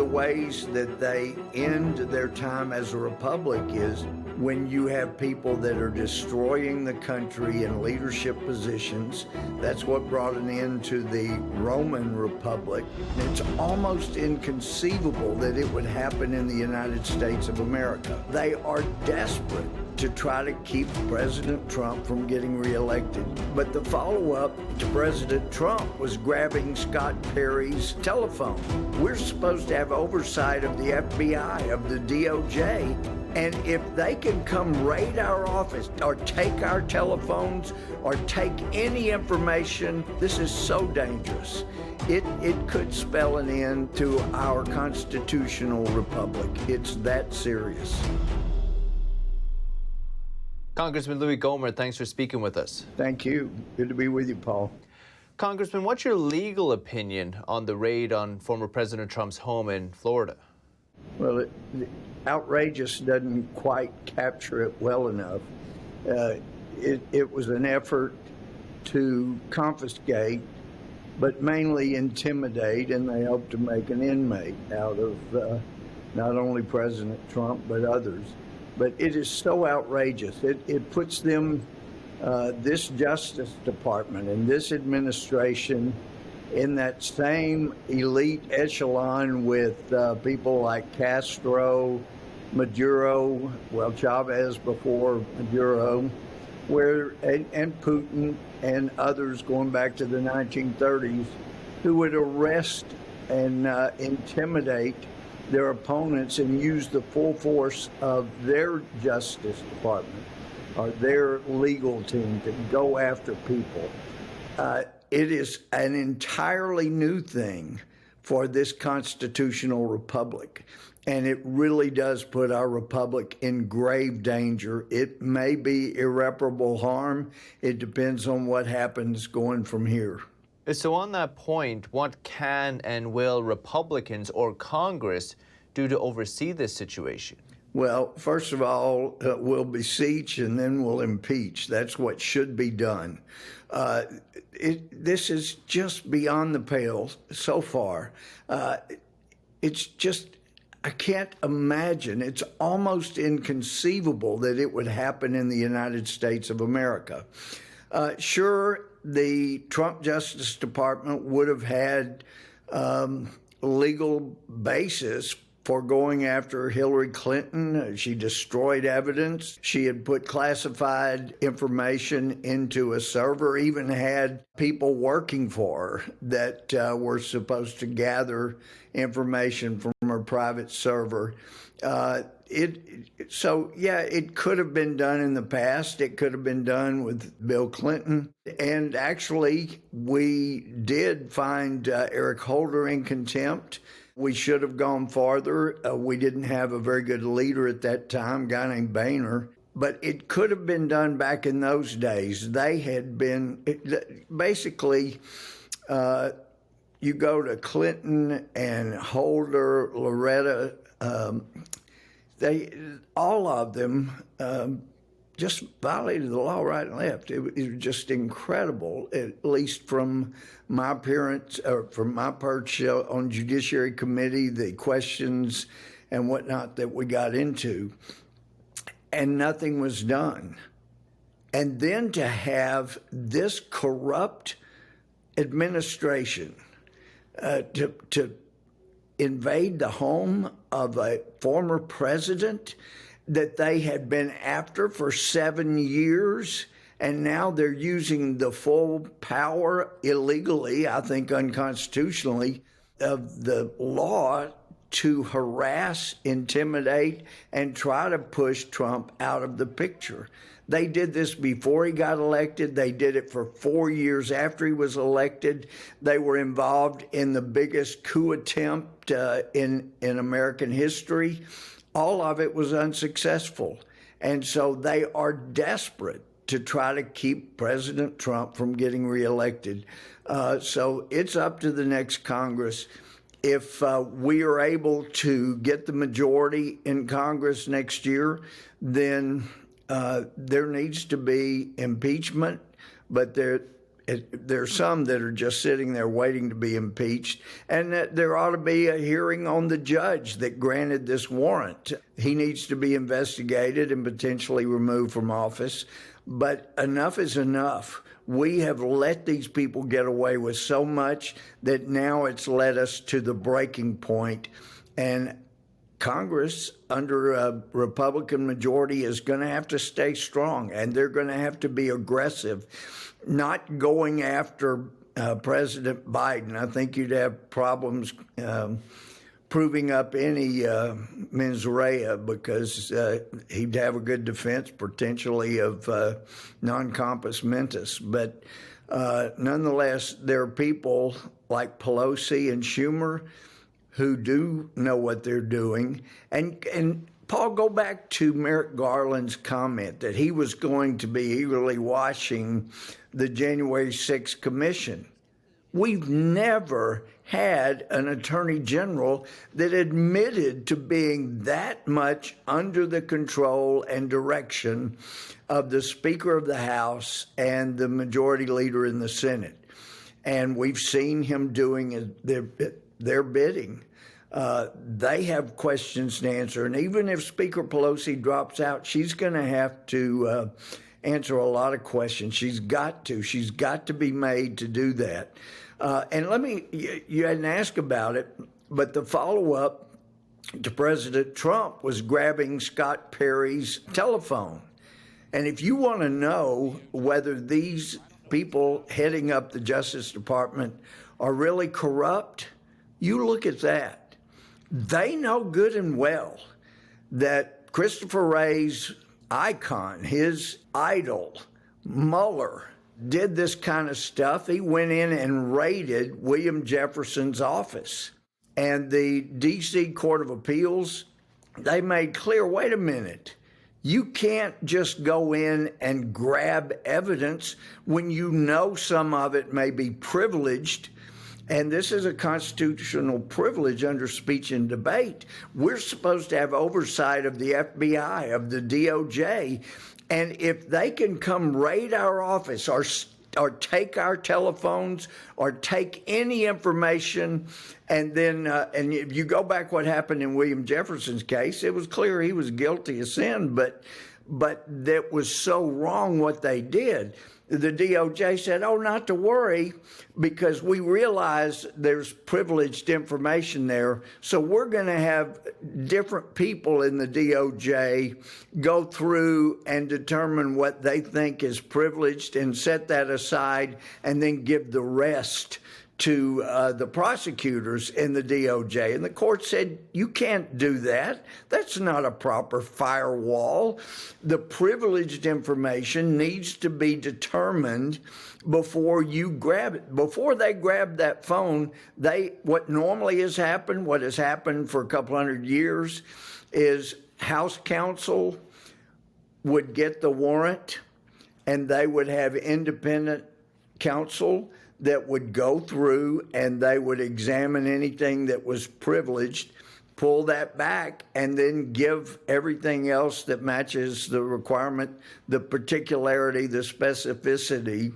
the ways that they end their time as a republic is when you have people that are destroying the country in leadership positions. That's what brought an end to the Roman Republic. It's almost inconceivable that it would happen in the United States of America. They are desperate to try to keep President Trump from getting reelected. But the follow-up to President Trump was grabbing Scott Perry's telephone. We're supposed to have oversight of the FBI, of the DOJ, and if they can come raid our office or take our telephones or take any information, this is so dangerous. It could spell an end to our constitutional republic. It's that serious. Congressman Louie Gohmert, thanks for speaking with us. Thank you. Good to be with you, Paul. Congressman, what's your legal opinion on the raid on former President Trump's home in Florida? Well, outrageous doesn't quite capture it well enough. It was an effort to confiscate, but mainly intimidate, and they hoped to make an inmate out of not only President Trump, but others. But it is so outrageous. It puts them, this Justice Department and this administration, in that same elite echelon with people like Castro, Maduro, well, Chavez before Maduro, and Putin and others going back to the 1930s, who would arrest and intimidate their opponents and use the full force of their Justice Department or their legal team to go after people. It is an entirely new thing for this constitutional republic, and it really does put our republic in grave danger. It may be irreparable harm. It depends on what happens going from here. So on that point, what can and will Republicans or Congress do to oversee this situation? Well, first of all, we'll beseech and then we'll impeach. That's what should be done. This is just beyond the pale so far. It's just, I can't imagine. It's almost inconceivable that it would happen in the United States of America. Sure, the Trump Justice Department would have had legal basis for going after Hillary Clinton. She destroyed evidence. She had put classified information into a server, even had people working for her that were supposed to gather information from her private server. So, yeah, it could have been done in the past. It could have been done with Bill Clinton. And actually, we did find Eric Holder in contempt. We should have gone farther. We didn't have a very good leader at that time, a guy named Boehner. But it could have been done back in those days. They had been, basically, you go to Clinton and Holder, Loretta, all of them just violated the law right and left. It was just incredible, at least from my appearance, or from my perch on Judiciary Committee, the questions and whatnot that we got into, and nothing was done. And then to have this corrupt administration to invade the home of a former president that they had been after for 7 years, and now they're using the full power illegally, I think unconstitutionally, of the law to harass, intimidate, and try to push Trump out of the picture. They did this before he got elected. They did it for 4 years after he was elected. They were involved in the biggest coup attempt in American history. All of it was unsuccessful. And so they are desperate to try to keep President Trump from getting reelected. So it's up to the next Congress. If we are able to get the majority in Congress next year, then there needs to be impeachment, but There's some that are just sitting there waiting to be impeached, and that there ought to be a hearing on the judge that granted this warrant. He needs to be investigated and potentially removed from office, but enough is enough. We have let these people get away with so much that now it's led us to the breaking point, and Congress, under a Republican majority, is going to have to stay strong, and they're going to have to be aggressive, not going after President Biden. I think you'd have problems proving up any mens rea, because he'd have a good defense potentially of non compos mentis. But nonetheless, there are people like Pelosi and Schumer who do know what they're doing. And Paul, go back to Merrick Garland's comment that he was going to be eagerly watching the January 6th commission. We've never had an attorney general that admitted to being that much under the control and direction of the Speaker of the House and the majority leader in the Senate. And we've seen him doing their bidding. They have questions to answer. And even if Speaker Pelosi drops out, she's going to have to answer a lot of questions. She's got to be made to do that. And you hadn't asked about it, but the follow-up to President Trump was grabbing Scott Perry's telephone. And if you want to know whether these people heading up the Justice Department are really corrupt, you look at that. They know good and well that Christopher Wray's icon, his idol, Mueller, did this kind of stuff. He went in and raided William Jefferson's office. And the D.C. Court of Appeals, they made clear, wait a minute, you can't just go in and grab evidence when you know some of it may be privileged. And this is a constitutional privilege under speech and debate. We're supposed to have oversight of the FBI, of the DOJ. And if they can come raid our office or take our telephones or take any information, and then and if you go back what happened in William Jefferson's case, it was clear he was guilty of sin, but that was so wrong what they did. The DOJ said, oh, not to worry, because we realize there's privileged information there. So we're going to have different people in the DOJ go through and determine what they think is privileged and set that aside, and then give the rest to the prosecutors in the DOJ. And the court said, you can't do that. That's not a proper firewall. The privileged information needs to be determined before you grab it. Before they grab that phone, what normally has happened, what has happened for a couple hundred years, is House counsel would get the warrant, and they would have independent counsel that would go through, and they would examine anything that was privileged, pull that back, and then give everything else that matches the requirement, the particularity, the specificity,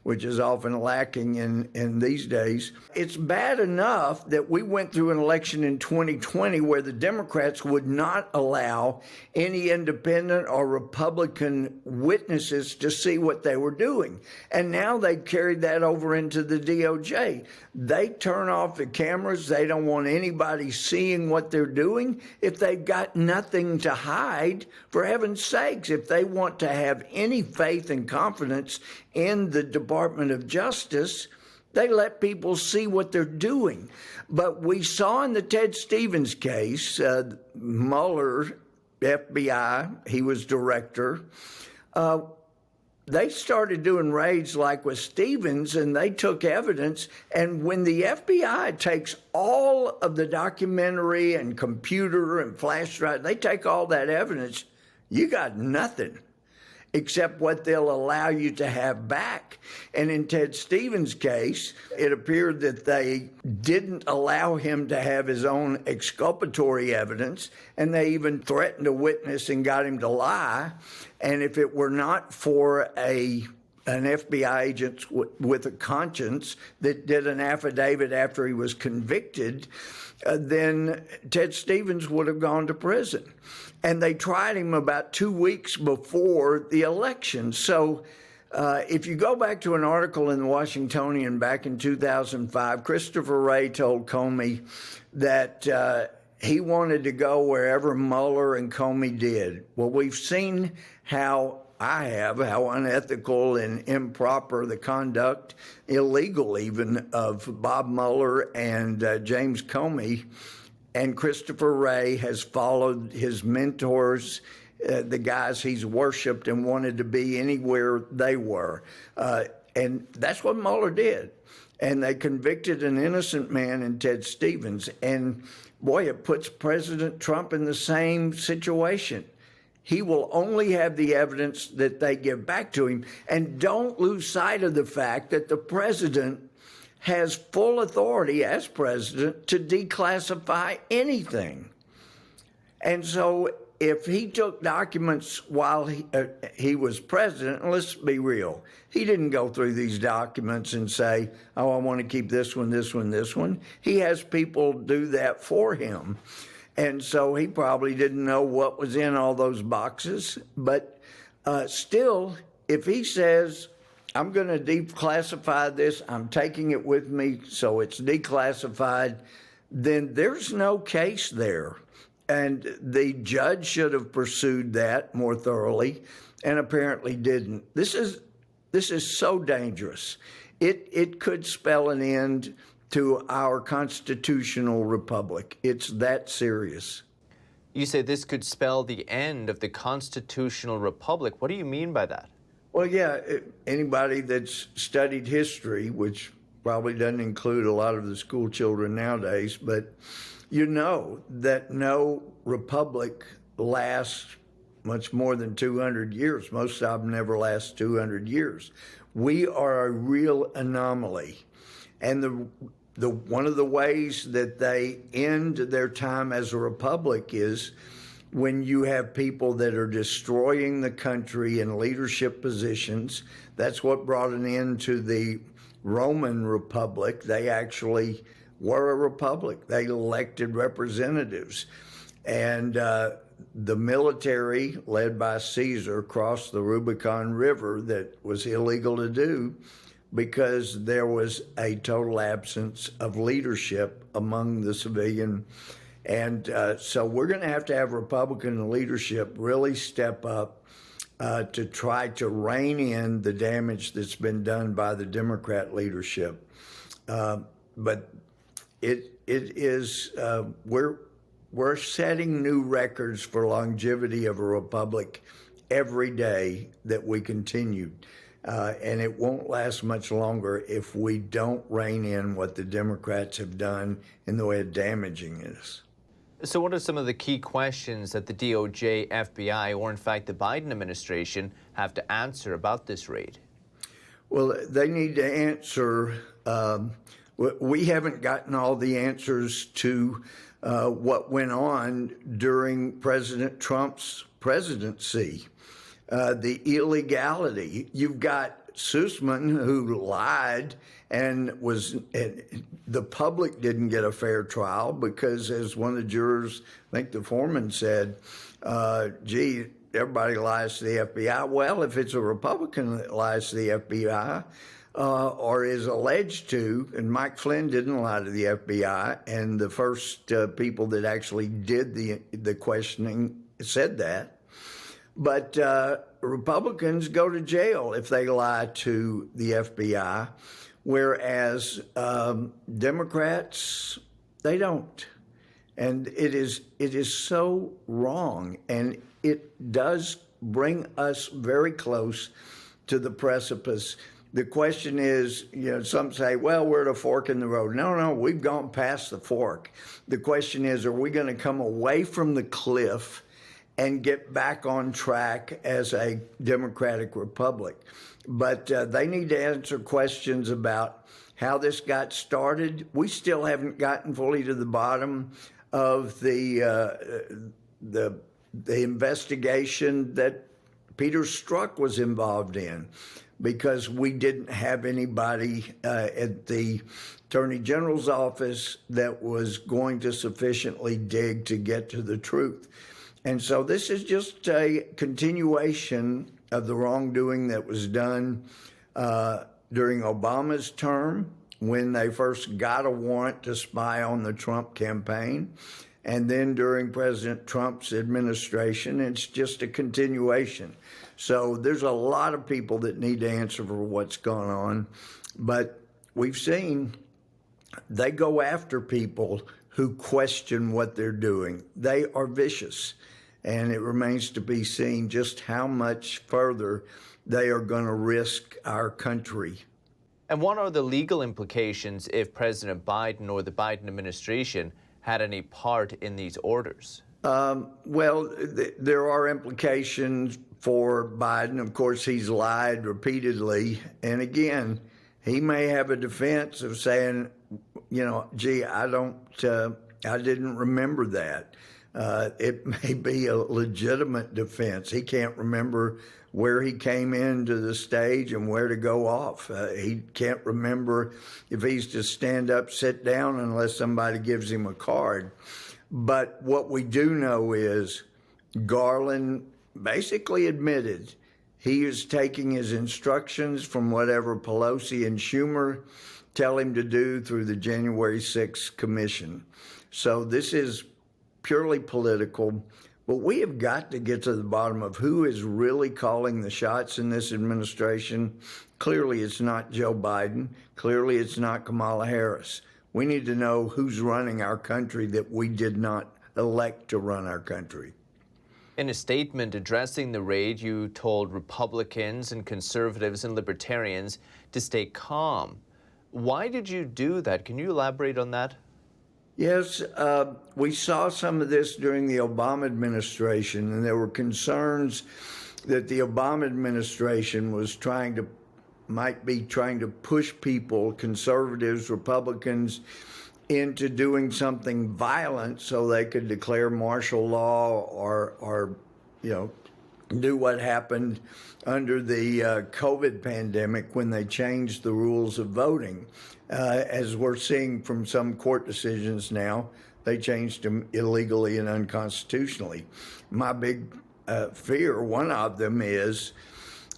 which is often lacking in these days. It's bad enough that we went through an election in 2020 where the Democrats would not allow any independent or Republican witnesses to see what they were doing. And now they carried that over into the DOJ. They turn off the cameras. They don't want anybody seeing what they're doing. If they've got nothing to hide, for heaven's sakes, if they want to have any faith and confidence in the Department of Justice, they let people see what they're doing. But we saw in the Ted Stevens case, Mueller, FBI, he was director, they started doing raids like with Stevens, and they took evidence. And when the FBI takes all of the documentary and computer and flash drive, they take all that evidence, you got nothing except what they'll allow you to have back. And in Ted Stevens' case, it appeared that they didn't allow him to have his own exculpatory evidence, and they even threatened a witness and got him to lie. And if it were not for a an FBI agent with a conscience that did an affidavit after he was convicted, then Ted Stevens would have gone to prison. And they tried him about 2 weeks before the election. So if you go back to an article in the Washingtonian back in 2005, Christopher Wray told Comey that he wanted to go wherever Mueller and Comey did. Well, we've seen how unethical and improper the conduct, illegal even, of Bob Mueller and James Comey. And Christopher Wray has followed his mentors, the guys he's worshipped and wanted to be anywhere they were. And that's what Mueller did. And they convicted an innocent man in Ted Stevens. And boy, it puts President Trump in the same situation. He will only have the evidence that they give back to him. And don't lose sight of the fact that the president has full authority as president to declassify anything. And so if he took documents while he was president, and let's be real, he didn't go through these documents and say, oh, I want to keep this one, this one, this one. He has people do that for him. And so he probably didn't know what was in all those boxes. But still, if he says, I'm going to declassify this, I'm taking it with me so it's declassified, then there's no case there. And the judge should have pursued that more thoroughly and apparently didn't. This is so dangerous. It could spell an end to our constitutional republic. It's that serious. You say this could spell the end of the constitutional republic. What do you mean by that? Well, yeah, anybody that's studied history, which probably doesn't include a lot of the school children nowadays, but you know that no republic lasts much more than 200 years. Most of them never last 200 years. We are a real anomaly. And one of the ways that they end their time as a republic is when you have people that are destroying the country in leadership positions. That's what brought an end to the Roman Republic. They actually were a republic. They elected representatives. And the military, led by Caesar, crossed the Rubicon River that was illegal to do because there was a total absence of leadership among the civilian. And so we're going to have Republican leadership really step up to try to rein in the damage that's been done by the Democrat leadership. But it is, we're setting new records for longevity of a republic every day that we continue. And it won't last much longer if we don't rein in what the Democrats have done in the way of damaging us. So what are some of the key questions that the DOJ, FBI, or in fact the Biden administration have to answer about this raid? Well, they need to answer. We haven't gotten all the answers to what went on during President Trump's presidency. The illegality. You've got Sussman, who lied and the public didn't get a fair trial because, as one of the jurors, I think the foreman said, gee, everybody lies to the FBI. Well, if it's a Republican that lies to the FBI or is alleged to, and Mike Flynn didn't lie to the FBI, and the first people that actually did the questioning said that. But Republicans go to jail if they lie to the FBI, whereas Democrats, they don't. And it is so wrong, and it does bring us very close to the precipice. The question is, some say, well, we're at a fork in the road. No, we've gone past the fork. The question is, are we going to come away from the cliff and get back on track as a democratic republic? But they need to answer questions about how this got started. We still haven't gotten fully to the bottom of the investigation that Peter Strzok was involved in. because we didn't have anybody at the Attorney General's office that was going to sufficiently dig to get to the truth. And so this is just a continuation of the wrongdoing that was done during Obama's term, when they first got a warrant to spy on the Trump campaign, and then during President Trump's administration. It's just a continuation. So there's a lot of people that need to answer for what's gone on, but we've seen they go after people who question what they're doing. They are vicious, and it remains to be seen just how much further they are going to risk our country. And what are the legal implications if President Biden or the Biden administration had any part in these orders? Well, there are implications for Biden. Of course, he's lied repeatedly. And again, he may have a defense of saying, gee, I didn't remember that. It may be a legitimate defense. He can't remember where he came into the stage and where to go off. He can't remember if he's to stand up, sit down, unless somebody gives him a card. But what we do know is Garland basically admitted he is taking his instructions from whatever Pelosi and Schumer tell him to do through the January 6th commission. So this is purely political. But we have got to get to the bottom of who is really calling the shots in this administration. Clearly, it's not Joe Biden. Clearly, it's not Kamala Harris. We need to know who's running our country that we did not elect to run our country. In a statement addressing the raid, you told Republicans and conservatives and libertarians to stay calm. Why did you do that? Can you elaborate on that? Yes, we saw some of this during the Obama administration, and there were concerns that the Obama administration might be trying to push people, conservatives, Republicans, into doing something violent so they could declare martial law or do what happened under the COVID pandemic when they changed the rules of voting. As we're seeing from some court decisions now, they changed them illegally and unconstitutionally. My big fear, one of them, is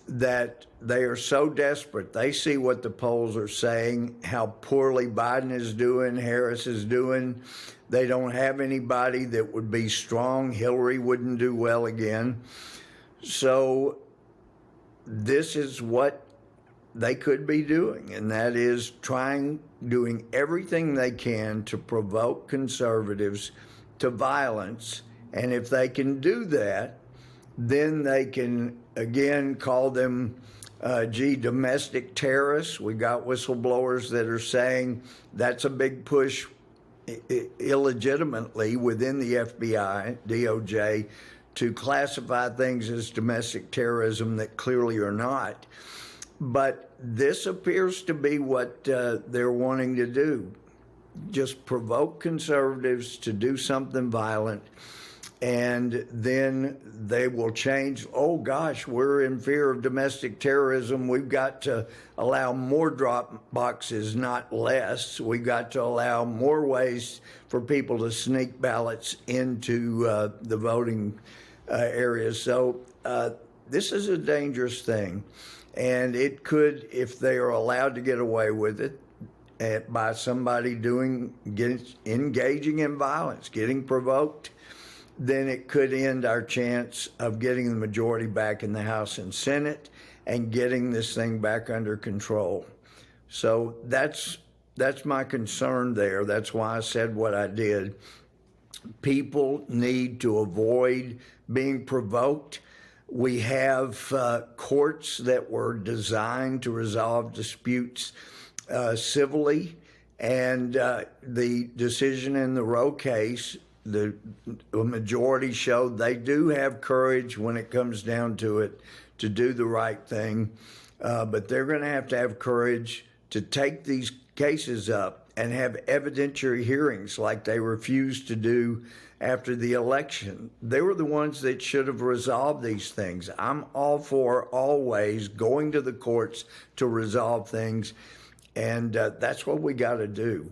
that they are so desperate. They see what the polls are saying, how poorly Biden is doing, Harris is doing. They don't have anybody that would be strong. Hillary wouldn't do well again. So this is what they could be doing, and that is doing everything they can to provoke conservatives to violence. And if they can do that, then they can, again, call them, domestic terrorists. We got whistleblowers that are saying that's a big push illegitimately within the FBI, DOJ, to classify things as domestic terrorism that clearly are not. But this appears to be what they're wanting to do, just provoke conservatives to do something violent, and then they will change. Oh, gosh, we're in fear of domestic terrorism. We've got to allow more drop boxes, not less. We've got to allow more ways for people to sneak ballots into the voting areas. So this is a dangerous thing. And it could, if they are allowed to get away with it, by somebody engaging in violence, getting provoked, then it could end our chance of getting the majority back in the House and Senate and getting this thing back under control. So that's my concern there. That's why I said what I did. People need to avoid being provoked. We have courts that were designed to resolve disputes civilly, and the decision in the Roe case, the majority showed they do have courage when it comes down to it to do the right thing, but they're going to have courage to take these cases up and have evidentiary hearings like they refused to do after the election. They were the ones that should have resolved these things. I'm all for always going to the courts to resolve things, and that's what we got to do.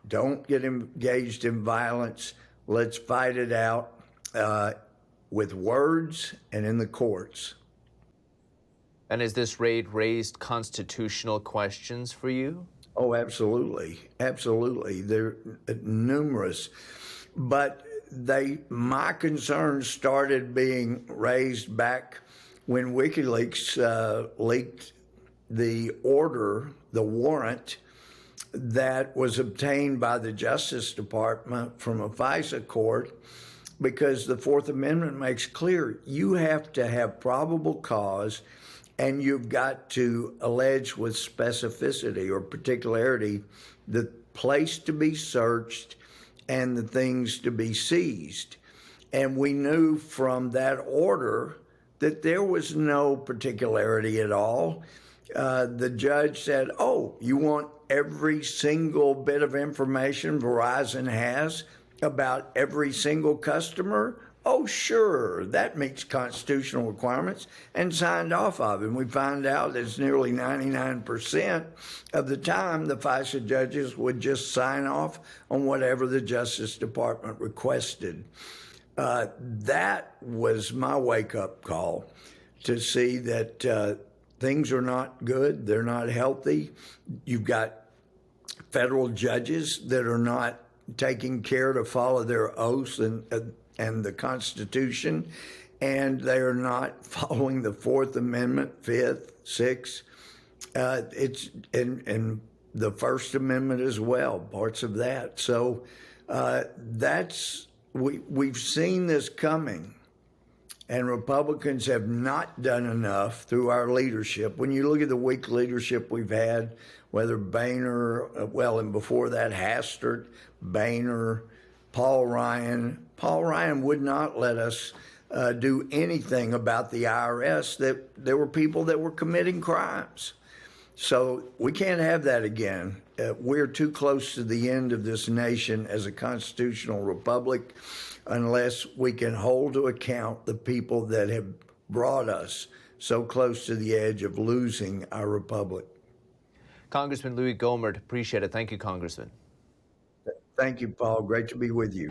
Don't get engaged in violence. Let's fight it out with words and in the courts. And has this raid raised constitutional questions for you? Oh, absolutely. Absolutely. There are numerous. But my concerns started being raised back when WikiLeaks leaked the warrant that was obtained by the Justice Department from a FISA court, because the Fourth Amendment makes clear you have to have probable cause and you've got to allege with specificity or particularity the place to be searched and the things to be seized. And we knew from that order that there was no particularity at all. The judge said, oh, you want every single bit of information Verizon has about every single customer? Oh, sure, that meets constitutional requirements, and signed off of it. And we find out that it's nearly 99% of the time the FISA judges would just sign off on whatever the Justice Department requested. That was my wake-up call, to see that things are not good, they're not healthy. You've got federal judges that are not taking care to follow their oaths and the Constitution, and they are not following the Fourth Amendment, Fifth, Sixth. It's and the First Amendment as well, parts of that. So we've seen this coming, and Republicans have not done enough through our leadership. When you look at the weak leadership we've had, whether Boehner, and before that, Hastert, Boehner, Paul Ryan would not let us do anything about the IRS, that there were people that were committing crimes. So we can't have that again. We're too close to the end of this nation as a constitutional republic unless we can hold to account the people that have brought us so close to the edge of losing our republic. Congressman Louie Gohmert, appreciate it. Thank you, Congressman. Thank you, Paul. Great to be with you.